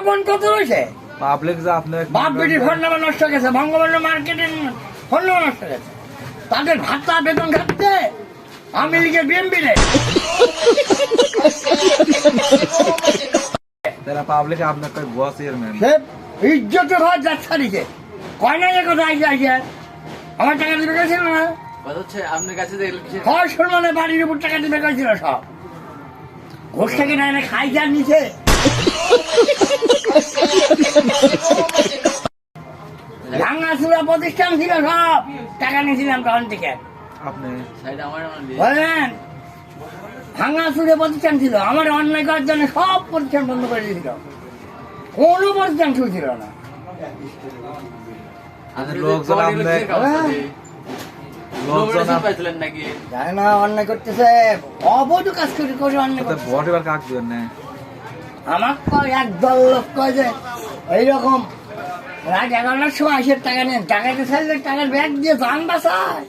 গোপন কত রয়েছে? পাবলিক যে আপনার বাপ বেটির ফোন নাম্বার নষ্ট হয়ে গেছে, বঙ্গবন্ধু মার্কেটের ফোন নাম্বার নষ্ট হয়ে গেছে, তাদের ভাতা বেতন খাচ্ছে আওয়ামী লীগের বিএমপি রে। তারা পাবলিক আপনার কই ভুয়া চেয়ারম্যান সে ইজ্জতের ভাত যাচ্ছে দিকে কয় না কথা আইসে আইসে আমার টাকা দিবে গেছিল না, আপনার কাছে হয় শুনলে বাড়ির উপর টাকা দিবে গেছিল সব ঘোষ থেকে না খাই যার নিচে। ভাঙাচুরা প্রতিষ্ঠান ছিল সব, টাকা নিয়েছিলাম তখন থেকে। আপনি বলেন ভাঙাচুরে প্রতিষ্ঠান ছিল, আমার অন্যায় করার জন্য সব প্রতিষ্ঠান বন্ধ করে দিয়েছিল, কোনো প্রতিষ্ঠান ছিল না। লোকজন আপনার পাইছিলেন নাকি জানে না অন্যায় করতেছে, অবৈধ কাজ করে করে অন্যায় করতেছে। ভোট এবার কাক দিবেন না আমার কয় একদল লোক কয় যে এইরকম রাত 11টার সময় আসে টাকা নেন, টাকাতে চাইলে টাকার ব্যাগ দিয়ে যান বাঁচায়।